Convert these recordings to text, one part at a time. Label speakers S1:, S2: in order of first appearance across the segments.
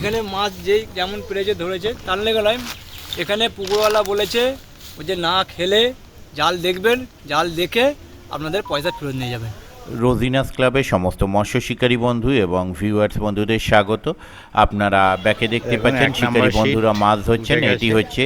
S1: এখানে মাছ যেই যেমন পেরেছে ধরেছে তার লেগে নয়, এখানে পুকুরওয়ালা বলেছে ও যে না খেলে জাল দেখবেন, জাল দেখে আপনাদের পয়সা ফেরত নিয়ে যাবেন।
S2: রোজিনাস ক্লাবের সমস্ত মৎস্য শিকারী বন্ধু এবং ভিউয়ার্স বন্ধুদের স্বাগত। আপনারা ব্যাকে দেখতে পাচ্ছেন শিকারী বন্ধুরা মাছ ধরছেন। এটি হচ্ছে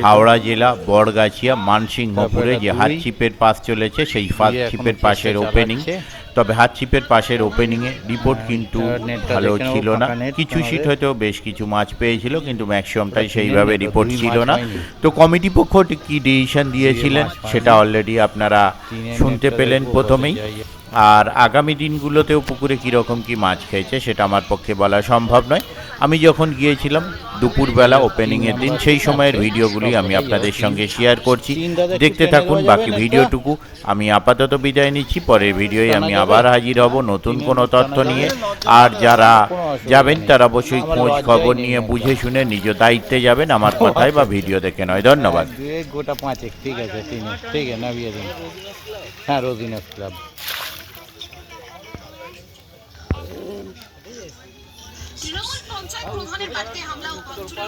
S2: হাওড়া জেলা বড়গাছিয়া মানসিংহপুরে যে হাতছিপের পাস চলেছে সেই হাতছিপের পাশের ওপেনিং। তবে হাতছিপের পাশের ওপেনিংয়ে রিপোর্ট কিন্তু ভালো ছিল না। কিছু সিট হয়তো বেশ কিছু মাছ পেয়েছিল, কিন্তু ম্যাক্সিমামটাই সেইভাবে রিপোর্ট ছিল না। তো কমিটি পক্ষ কি ডিসিশন দিয়েছিলেন সেটা অলরেডি আপনারা শুনতে পেলেন প্রথমেই। আর আগামী দিনগুলোতেও পুকুরে কীরকম কী মাছ খেয়েছে সেটা আমার পক্ষে বলা সম্ভব নয়। আমি যখন গিয়েছিলাম দুপুরবেলা ওপেনিংয়ের দিন, সেই সময়ের ভিডিওগুলি আমি আপনাদের সঙ্গে শেয়ার করছি, দেখতে থাকুন। বাকি ভিডিওটুকু আমি আপাতত বিদায় নিচ্ছি। পরের ভিডিওয় আমি আবার হাজির হব নতুন কোনো তথ্য নিয়ে। আর যারা যাবেন তারা অবশ্যই খোঁজ খবর নিয়ে বুঝে শুনে নিজ দায়িত্বে যাবেন, আমার কথায় বা ভিডিও দেখে নয়। ধন্যবাদ।
S3: গোটা 5 ঠিক আছে, ঠিক আছে, নামিয়ে দিন। হ্যাঁ, রোজিনাস ক্লাব।
S4: তৃণমূল পঞ্চায়েত প্রধানের বাড়িতে হামলা ও ভাঙচুর।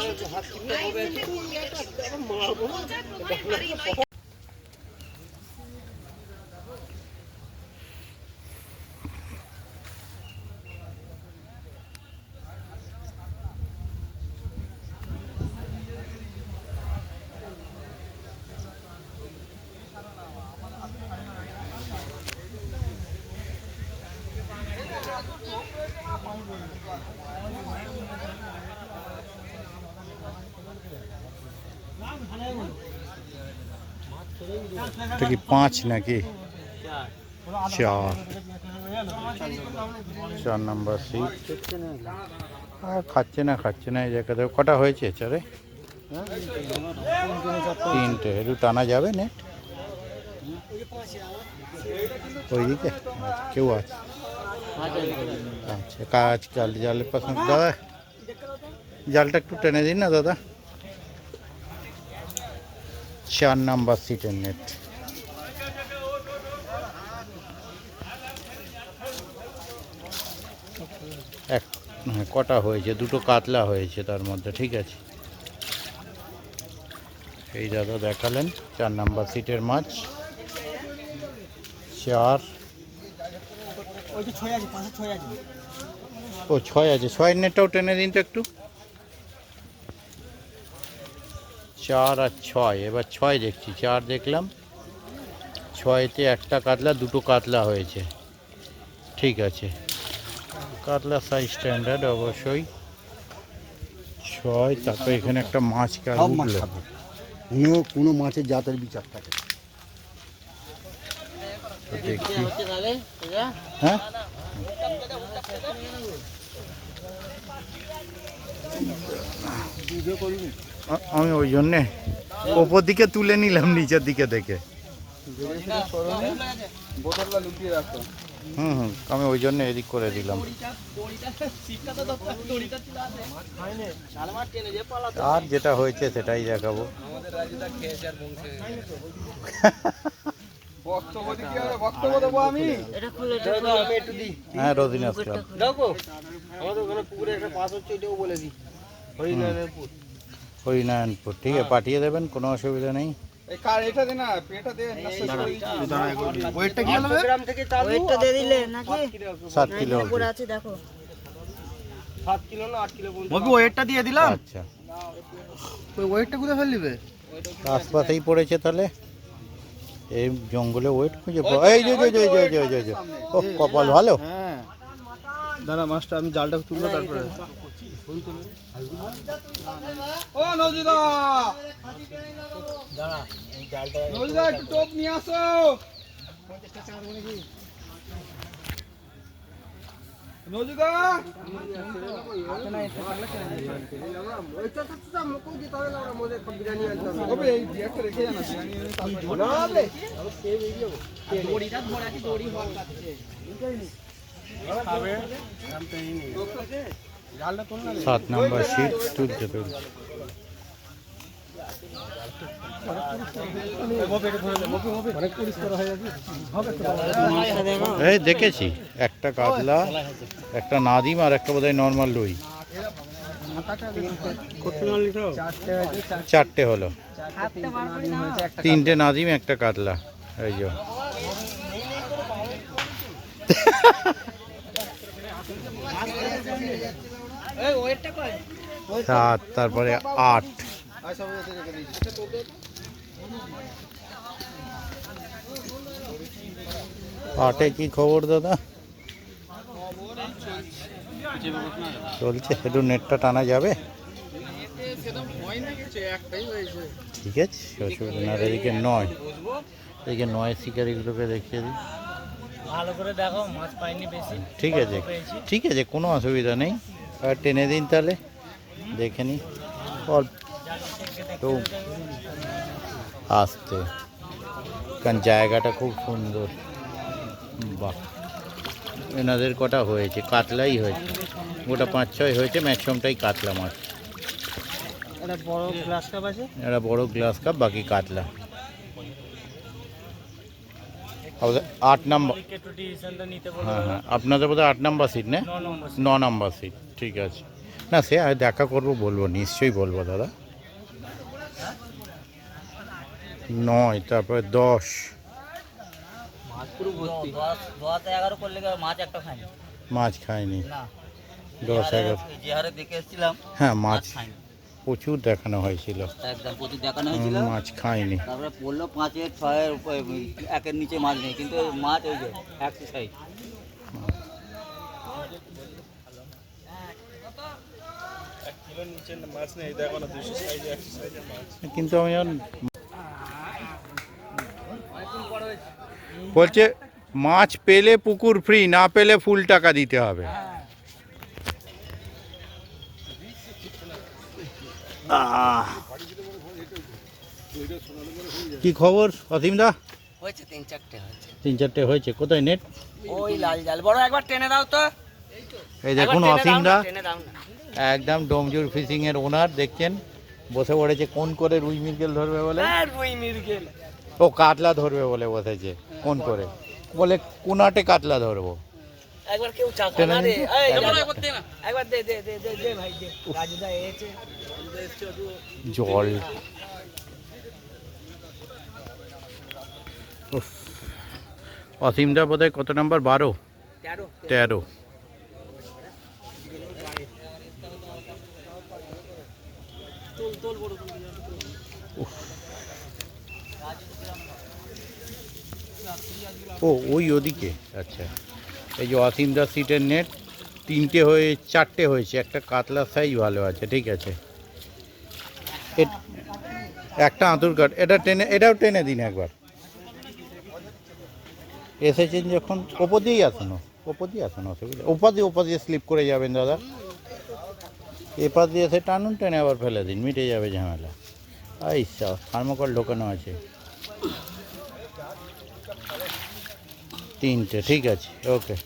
S3: এটা কি 5 নাকি 4 নম্বর সিট? আর খাচ্ছে না এই জায়গাতে। কটা হয়েছে চারে? 3টে। একটু টানা যাবে নেট ওইদিকে? কেউ আছে? আচ্ছা, কাজ জালের পাশে। দাদা জালটা একটু টেনে দিন না দাদা। 4 নম্বর সিটের নেট। কটা হয়েছে? 2টো কাতলা হয়েছে তার মধ্যে। ঠিক আছে, এই দাদা দেখালেন 4 নম্বর সিটের মাছ। 4 ও 6 আছে। 6 নেটটাও টেনে দিন তো একটু। 4 আর 6, এবার 6 দেখছি। 4 দেখলাম, 6তে একটা কাতলা, 2টো কাতলা হয়েছে। ঠিক আছে, কাতলা সাইজ স্ট্যান্ডার্ড অবশ্যই। 6। তারপর এখানে একটা মাছ উঠলো।
S5: কোনো মাছের জাতের বিচার থাকে।
S3: দেখছি। হ্যাঁ, আমি ওই জন্যে ওপর দিকে তুলে নিলাম নিচের দিকে দেখে। আমি ওই জন্য এদিক করে দিলাম। আর যেটা হয়েছে সেটাই দেখাবো। হ্যাঁ, রোজিনাস ক্লাব। হরিনারায়ণপুর। ঠিক আছে, পাঠিয়ে দেবেন, কোনো অসুবিধা নেই। 7 কিলো আছে, দেখো। 7 কিলো না 8 কিলো ওয়েটটা দিয়ে দিলাম। আচ্ছা, ওই ওয়েটটা কোথায় ফেল দিবে? আশপাশেই পড়েছে তাহলে। এই জঙ্গলে ওয়েট খুঁজে এই যে ও কপাল ভালো।
S5: হ্যাঁ দাঁড়া মাছটা আমি জালটা তুলবো তারপরে। ও নজিদা দাঁড়া, এই জালটা নজিদা একটু টোপ নিয়ে আসো। নজিদা না এটা লাগলে কেন ওইটা তো মুকু দিতে হবে না, আমাদের বিরিয়ানি আনতে হবে। ওবে এই একটা রেখে জানা বিরিয়ানি তারপর না হবে সেই ভিডিও দড়িটা ধরা কি দড়ি হল কাটছে বুঝাই নি খাবে জানতে ই নি। 7 নম্বর সিট তুলতে এই দেখেছি একটা কাতলা, একটা নাদিম আর একটা বোধহয় নর্মাল রুই।
S3: চারটে হলো, তিনটে নাদিম, একটা কাতলা। এই যে সাত, তারপরে 8। আটে কি খবর দাদা? চলছে, একটু নেটটা টানা যাবে? ঠিক আছে, অসুবিধা না। এদিকে 9, এদিকে 9 শিকারিগুলোকে দেখিয়ে দিই।
S1: ভালো করে দেখো, মাছ পাইনি বেশি।
S3: ঠিক আছে, ঠিক আছে, কোনো অসুবিধা নেই। আর টেনে দিন তাহলে, দেখে নিই। অল্প তো আসতে, কারণ জায়গাটা খুব সুন্দর। বাহ, এনাদের কটা হয়েছে? কাতলাই হয়েছে, গোটা 5-6 হয়েছে, ম্যাক্সিমামটাই কাতলা মাছ।
S1: একটা বড় গ্লাস কাপ আছে,
S3: একটা বড় গ্লাস কাপ, বাকি কাতলা। 8 নম্বর। হ্যাঁ হ্যাঁ, আপনাদের বোধহয় 8 নম্বর সিট না? 9 নম্বর সিট, ঠিক আছে। না সে আমি দেখা করবো, বলবো, নিশ্চয়ই বলবো দাদা। 9, তারপরে 10। মাছ খায়নি। 10, 11।
S6: যে হারে দেখে এসেছিলাম,
S3: হ্যাঁ, মাছ প্রচুর দেখানো হয়েছিল,
S6: একদম প্রচুর দেখানো হয়েছিল।
S3: মাছ খায়নি।
S6: তারপরে পড়লো 5, 6 একের নিচে মাছ নেই, কিন্তু মাছ ওই যে 160।
S3: কিন্তু আমি বলছে মাছ পেলে পুকুর ফ্রি, না পেলে ফুল টাকা দিতে হবে। কি খবর অসীমদা?
S6: হয়েছে 3-4টে হয়েছে।
S3: 3-4টে হয়েছে। কোথায় নেট?
S6: ওই লাল জাল বড়, একবার টেনে দাও তো।
S3: এই দেখুন অসীমদা,
S6: টেনে দাও না।
S3: একদম ডোমজুর ফিশিং এর ওনার, দেখছেন বসে পড়েছে। কোন করে রুই মৃগেল ধরবে বলে?
S6: রুই মৃগেল।
S3: ও কাতলা ধরবে বলে বসেছে। কোন করে বলে কোনাটে কাতলা ধরবো।
S6: একবার কেউ চাকা
S3: টেনে
S6: না রে,
S3: নিন।
S6: এই একবার দে না, একবার দে দে দে দে ভাই দে। রাজুদা এসেছে।
S3: জল। উফ, অসীমদা বোধহয় কত নাম্বার? 12, 13। ও ওই ওদিকে, আচ্ছা। এই যে অসীমদার সিটের নেট 4টে হয়েছে, একটা কাতলা সাইজ ভালো আছে, ঠিক আছে। একটা আঁতুর কাঠ, এটাও টেনে দিন একবার। এসেছেন যখন ওপর দিয়েই আসুন, অসুবিধা। ওপর দিয়ে স্লিপ করে যাবেন দাদা, এপাশ দিয়ে এসে টানুন, টেনে আবার ফেলে দিন, মিটে যাবে ঝামেলা। এই থার্মোকল ঢোকানো আছে। 3টে, ঠিক আছে, ওকে।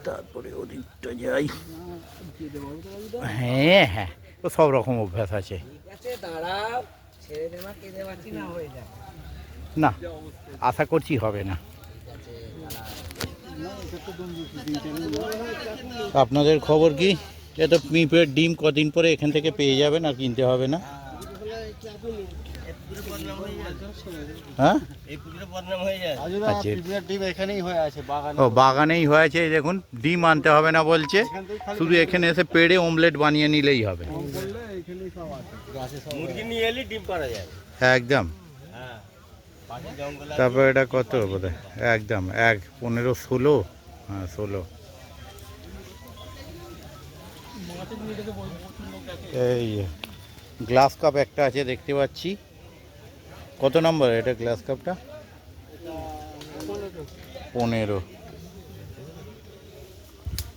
S3: তারপরে ওদিকটা যাই। হ্যাঁ হ্যাঁ, ও সব রকম অভ্যাস আছে।
S6: দাঁড়াও, ছেড়ে দে না, কেঁদে পাচ্ছি না, হয়ে যায়
S3: না, আশা করছি হবে না। আপনাদের খবর কি? এটা পিঁপড়ের ডিম কদিন পরে এখান থেকে পেয়ে যাবেন, আর কিনতে হবে না। হ্যাঁ, ও বাগানেই হয়েছে। দেখুন ডিম আনতে হবে না বলছে, শুধু এখানে এসে পেড়ে অমলেট বানিয়ে নিলেই হবে।
S6: মুরগি নিয়ে এলে ডিম পাড়া যায়
S3: একদম। তারপর এটা কত বোধহয়? একদম 15, 16। হ্যাঁ 16। এই গ্লাস কাপ একটা আছে দেখতে পাচ্ছি। কত নম্বর এটা গ্লাস কাপটা? 15।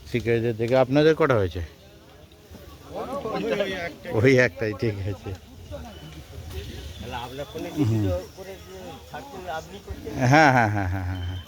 S3: শিকারিদের দেখে আপনাদের কটা হয়েছে? ওই একটাই, ঠিক আছে। হ্যাঁ হ্যাঁ হ্যাঁ হ্যাঁ হ্যাঁ হ্যাঁ।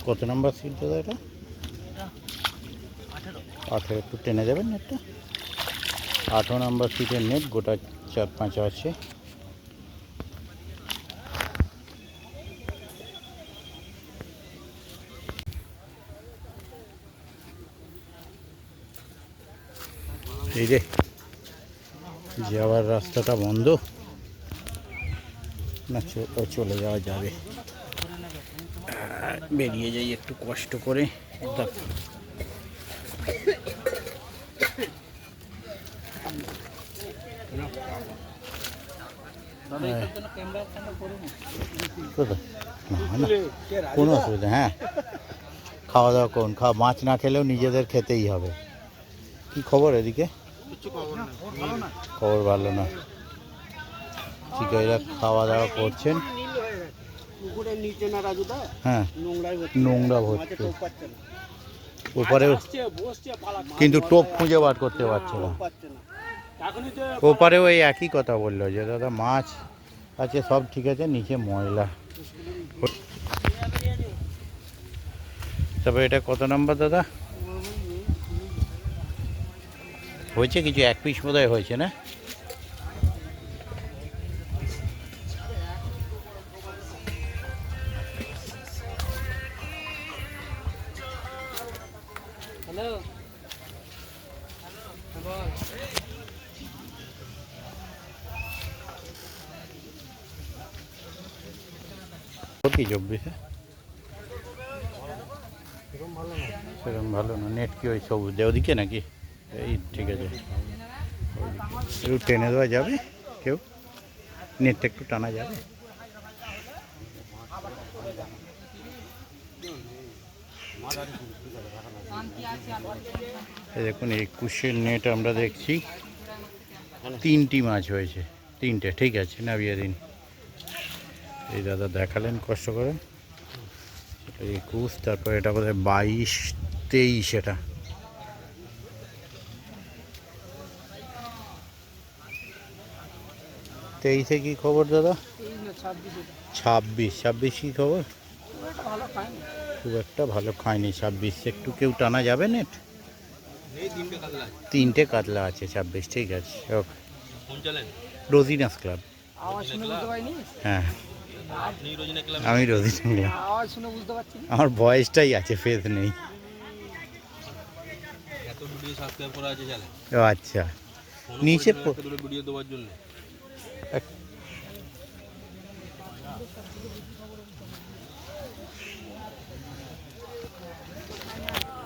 S3: কত নম্বর সিট দাদা এটা? 18 একটু টেনে দেবেন নেটটা। 18 নম্বর সিটের নেট, গোটা 4-5 আছে। এই রে, যাওয়ার রাস্তাটা বন্ধ না, চলে যাওয়া যাবে। বেরিয়ে যাই একটু কষ্ট করে। কোথায়? না না, কোনো অসুবিধা। হ্যাঁ, খাওয়া দাওয়া করুন। মাছ না খেলেও নিজেদের খেতেই হবে। কি খবর এদিকে? খবর ভালো না। শিকারীরা খাওয়া দাওয়া করছেন। হ্যাঁ, নোংরা ভর্তি। ওপারেও কিন্তু টোপ খুঁজে বার করতে পারছে না। ওপারেও এই একই কথা বললো যে দাদা মাছ আছে, সব ঠিক আছে, নিচে ময়লা। তবে এটা কত নাম্বার দাদা? হয়েছে কিছু, 1 পিস বোধহয় হয়েছে না? কি 24? সেরকম ভালো না। নেট কি ওই সবুজ ওদিকে নাকি? এই ঠিক আছে, একটু টেনে দেওয়া যাবে কেউ? নেটটা একটু টানা যাবে? দেখুন 21-এর নেট আমরা দেখছি, 3টি মাছ হয়েছে। 3টে, ঠিক আছে, নামিয়ে দিন। এই দাদা দেখালেন কষ্ট করে। 21, তারপর এটা বোধহয় 22-23। এটা তেইশে কি খবর দাদা? 26 কি খবর? খুব একটা ভালো খায়নি 26। একটু কেউ টানা যাবে নেট? 3টে কাতলা আছে 26, ঠিক আছে। ওকে, রোজিনাস ক্লাব। হ্যাঁ, আমি রোজিনা ক্লাব। আমার ভয়েসটাই আছে, ফেস নেই। ও আচ্ছা, নিচে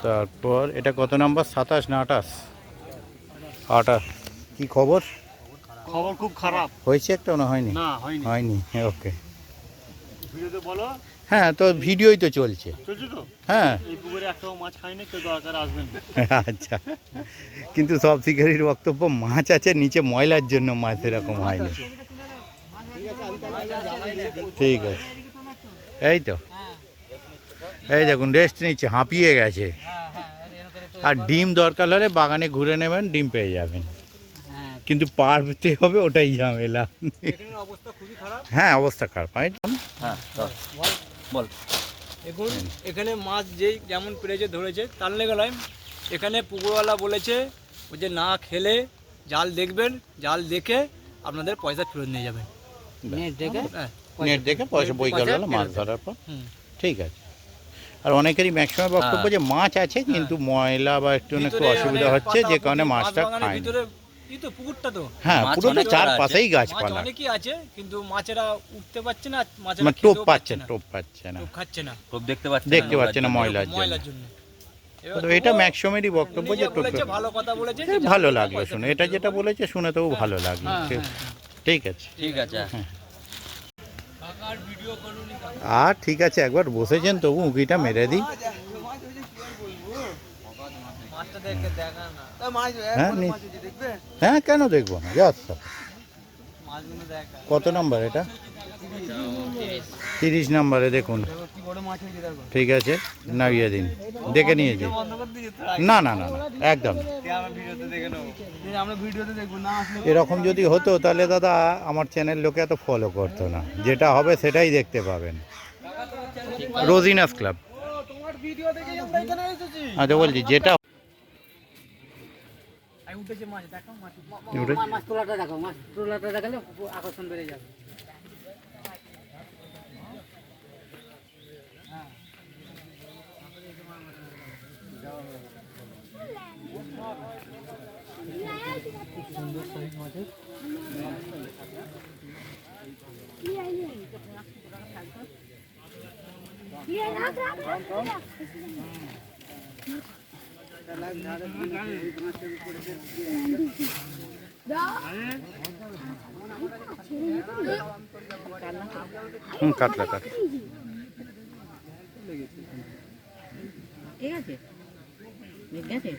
S3: তারপর এটা কত নাম্বার? 27 না 28? 28। কি খবর?
S7: খবর খুব খারাপ।
S3: হয়েছে একটা না হয়নি?
S7: না হয়নি।
S3: হয়নি, ওকে।
S7: ভিডিওতে বলো।
S3: হ্যাঁ, তো ভিডিওই তো চলছে।
S7: চলছে তো?
S3: হ্যাঁ।
S7: এই পুকুরে একটাও মাছ খায়নি, কেউ দরকার আসবেন না।
S3: আচ্ছা, কিন্তু সব শিকারীর বক্তব্য মাছ আছে, নিচে ময়লার জন্য মাছ এরকম হয়নি। ঠিক আছে, এই তো, এই দেখুন রেস্ট নিচ্ছে, হাঁপিয়ে গেছে। আর ডিম দরকার হলে বাগানে ঘুরে নেবেন, ডিম পেয়ে যাবেন, কিন্তু পারতে হবে, ওটাই ঝামেলা। হ্যাঁ, অবস্থা খারাপ।
S6: হ্যাঁ বল।
S1: এখন এখানে মাছ যেই যেমন পেরেছে ধরেছে, তার লেগে নয়। এখানে পুকুরওয়ালা বলেছে ও যে না খেলে জাল দেখবেন, জাল দেখে আপনাদের পয়সা ফেরত নিয়ে যাবেন।
S3: নেট দেখে পয়সা বই গেল মাছ ধরার পর, ঠিক আছে। আর অনেকেরই ম্যাক্সিমাম বক্তব্য যে মাছ আছে, কিন্তু ময়লা বা একটু অসুবিধা হচ্ছে, যে কারণে মাছটা খায় না।
S1: পুকুরটা তো
S3: হ্যাঁ, পুরোটা চারপাশেই গাছপালা।
S1: অনেকই আছে, কিন্তু মাছেরা উঠতে পারছে না,
S3: মানে টোপ পাচ্ছে না,
S1: টোপ খাচ্ছে না,
S6: খুব দেখতে
S3: পাচ্ছে না ময়লার জন্য। তো এটা ম্যাক্সিমামই বক্তব্য যে টোপ।
S1: ভালো কথা বলেছে,
S3: ভালো লাগলো শুনে, এটা যেটা বলেছে শুনে তো ভালো লাগলো। ঠিক আছে,
S6: ঠিক আছে।
S3: আর ঠিক আছে, একবার বসেছেন তবু উঁকিটা মেরে দিই। হ্যাঁ, কেন দেখবো না, যাচ্ছা। কত নাম্বার এটা? 30 নাম্বারে দেখুন, ঠিক আছে, নামিয়ে দিন। দেখে নিয়েছি। না না না, একদম এরকম যদি হতো তাহলে দাদা আমার চ্যানেল লোকে এত ফলো করতো না। যেটা হবে সেটাই দেখতে পাবেন। রোজিনাস ক্লাব। আচ্ছা বলছি যেটা
S1: উঠেছে মাছ দেখো মাছ
S6: মাছ তোলাটা দেখো, মাছ তোলাটা দেখালে আকর্ষণ বেড়ে যাবে।
S3: কাতলা কাতলা
S6: ঠিক আছে, ঠিক আছে।